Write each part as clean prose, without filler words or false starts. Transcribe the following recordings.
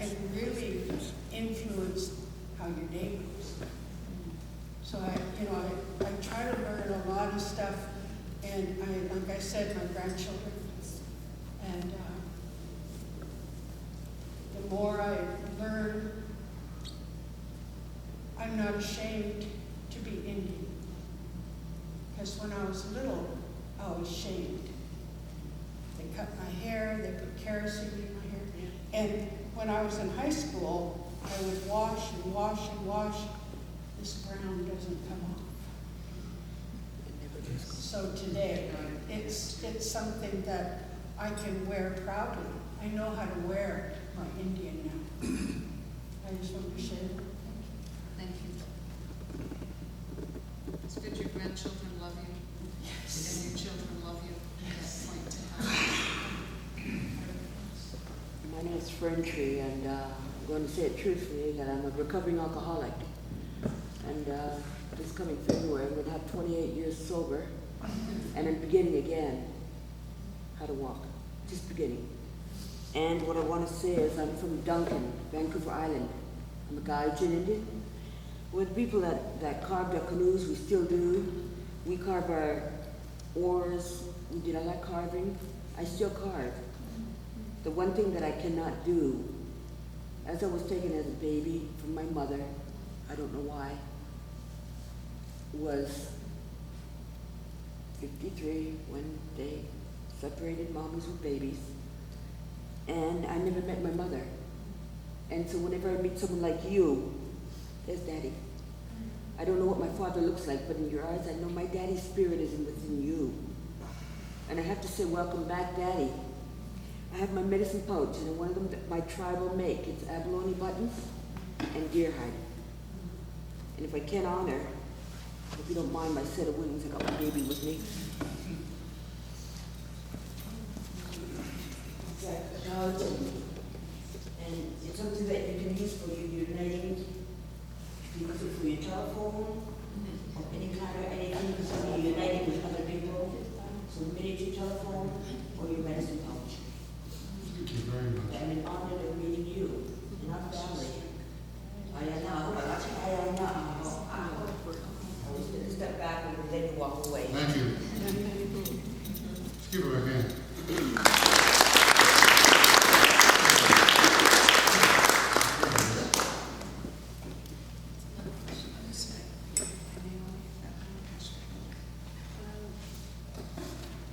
can really influence how your day goes. So I try to learn a lot of stuff, and like I said, my grandchildren, and the more I learn, I'm not ashamed to be Indian. Because when I was little, I was shamed. They cut my hair, they put kerosene in my hair. And when I was in high school, I would wash and wash and wash. This brown doesn't come off. So today, it's something that I can wear proudly. I know how to wear my Indian now. I just want to share that. Thank you. It's good your grandchildren love you. Yes. And your children love you at that point in time. My name is Frenchy, and I'm going to say it truthfully that I'm a recovering alcoholic. And this coming February, I'm going to have 28 years sober, and I'm beginning again how to walk, just beginning. And what I want to say is I'm from Duncan, Vancouver Island. I'm a Gaijin Indian. We're the people that carved our canoes, we still do. We carve our oars, we did all that carving. I still carve. The one thing that I cannot do, as I was taken as a baby from my mother, I don't know why, was 53 when they separated mommies with babies. And I never met my mother. And so whenever I meet someone like you, there's Daddy. I don't know what my father looks like, but in your eyes, I know my daddy's spirit is within you. And I have to say, welcome back, Daddy. I have my medicine pouch, and one of them my tribe will make. It's abalone buttons and deer hide. And if I can honor, if you don't mind my set of wings, I got my baby with me. And it's something that you can use for your uniting. You use it for your telephone, or any kind of anything, because you're uniting with other people. So miniature telephone or your medicine pouch. Thank you very much. I'm in honor of meeting you and our family. I was going to step back and then you walk away. Thank you. Let's give her a hand.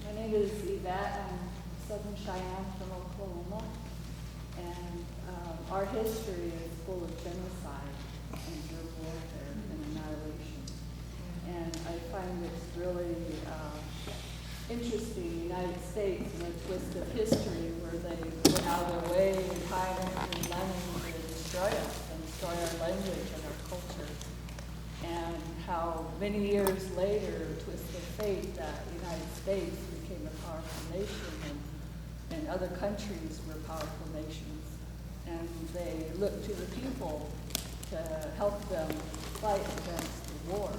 My name is Yvette. I'm Southern Cheyenne from Oklahoma. And our history is full of genocide and guerrilla warfare and annihilation. And I find it's really interesting, the United States, in a twist of history where they went out of their way and time and money to destroy us and destroy our language and our culture. And how many years later, a twist of fate, that the United States became a powerful nation and other countries were powerful nations. And they looked to the people to help them fight against the war.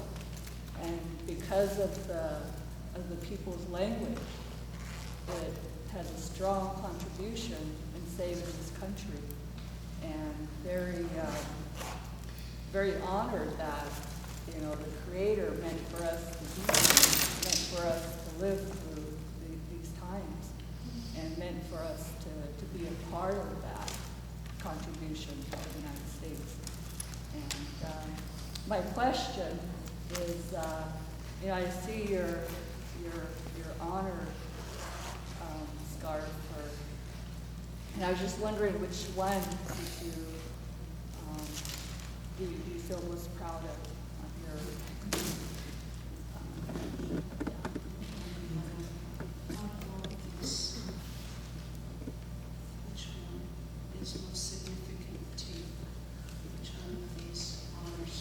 And because of the people's language, it has a strong contribution in saving this country. And very honored that, you know, the Creator meant for us to be here, meant for us to live through these times, and meant for us to be a part of that contribution to the United States. And my question is, you know, I see your honor scarf, and I was just wondering which one do you feel most proud of your? Which one is most significant to you? Which one of these honors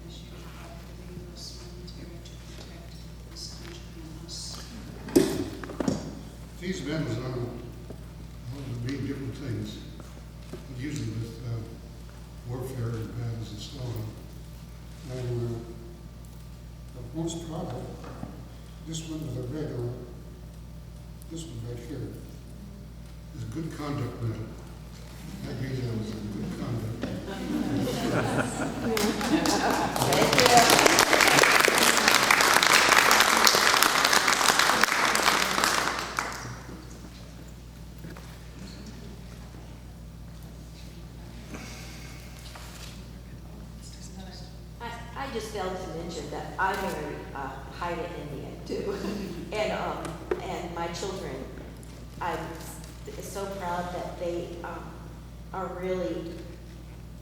as you have to leave us military to protect this country and us? These medals mean different things, usually with warfare and battles and so on. And I'm most proud of this one with a red on it. This one right here is a good conduct medal. That means I was a just failed to mention that I married a Haida Indian too. And my children, I'm so proud that they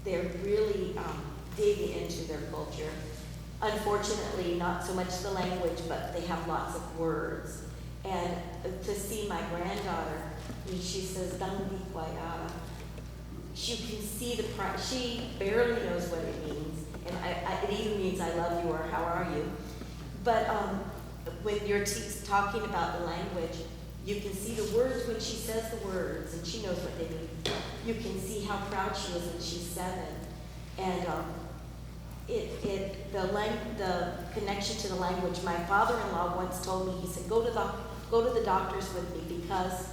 they're really dig into their culture. Unfortunately, not so much the language, but they have lots of words. And to see my granddaughter, she says, "Dandi Kwayara." You can see the pride. She barely knows what it means, and it either means "I love you" or "How are you?" But when you're talking about the language, you can see the words when she says the words, and she knows what they mean. You can see how proud she is when she's 7, and the connection to the language. My father-in-law once told me, he said, go to the doctors with me, because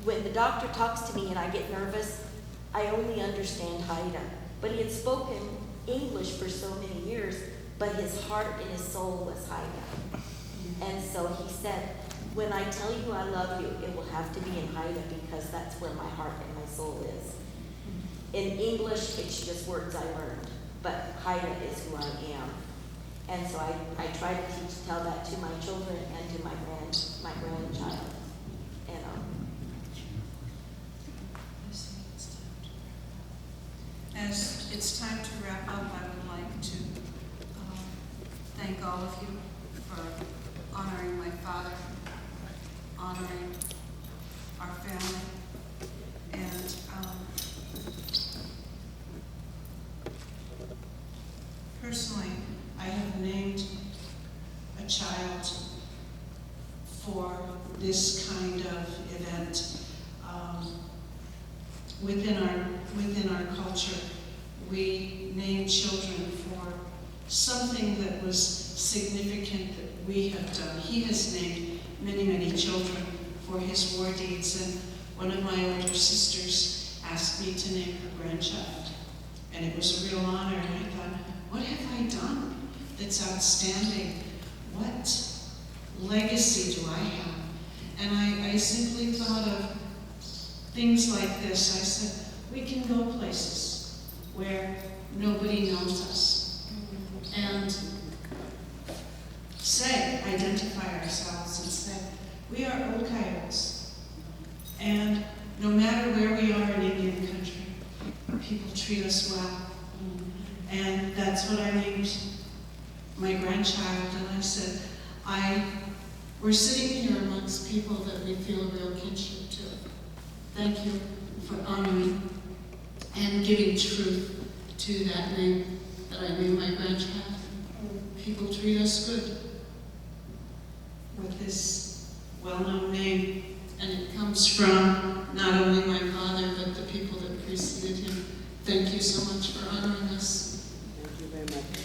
when the doctor talks to me and I get nervous, I only understand Haida. But he had spoken English for so many years, but his heart and his soul was Haida. And so he said, when I tell you I love you, it will have to be in Haida, because that's where my heart and my soul is. In English, it's just words I learned, but Haida is who I am. And so I try to tell that to my children and to my grandchild. And As it's time to wrap up, I would like to thank all of you for honoring my father, honoring our family, and personally, I have named a child for this kind of event. Within our culture, we name children for something that was significant that we have done. He has named many, many children for his war deeds, and one of my older sisters asked me to name her grandchild. And it was a real honor, and I thought, what have I done that's outstanding? What legacy do I have? And I simply thought of things like this. I said, we can go places where nobody knows us and identify ourselves and say, we are Old Coyotes. And no matter where we are in Indian country, people treat us well. And that's what I named my grandchild. And I said, we're sitting here amongst people that we feel a real kinship to. Thank you for honoring and giving truth to that name that I named my grandchild. People treat us good with this well-known name, and it comes from not only my father, but the people that preceded him. Thank you so much for honoring us. Thank you very much.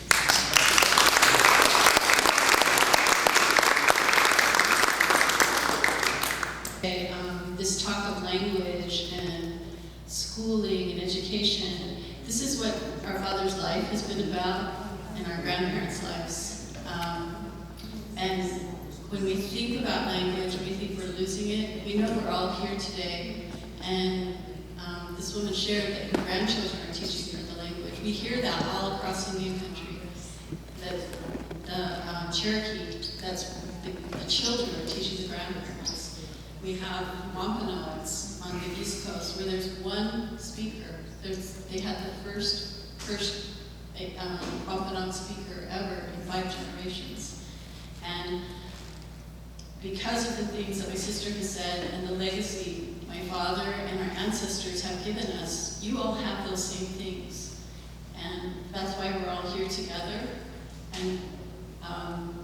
This talk of language and schooling and education, this is what our father's life has been about and our grandparents' lives. And when we think about language, we think we're losing it. We know we're all here today, and this woman shared that her grandchildren are teaching her the language. We hear that all across Indian country, that the Cherokee, that's the children are teaching the grandparents. We have Wampanoags on the East Coast, where there's one speaker. They had the first Wampanoag speaker ever in 5 generations. And because of the things that my sister has said and the legacy my father and our ancestors have given us, you all have those same things. And that's why we're all here together. And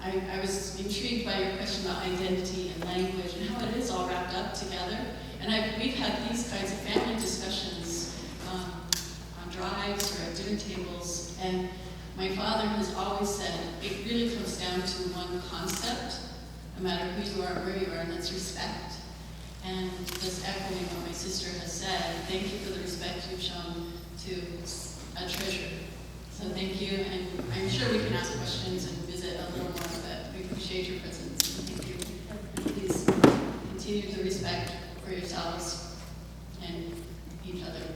I was intrigued by your question about identity and language and how it is all wrapped up together. And we've had these kinds of family discussions on drives or at dinner tables. And my father has always said it really comes down to one concept, no matter who you are or where you are, and that's respect. And just echoing what my sister has said, thank you for the respect you've shown to a treasure. So thank you, and I'm sure we can ask questions and visit a little more, but we appreciate your presence. Thank you. And please continue to respect for yourselves and each other.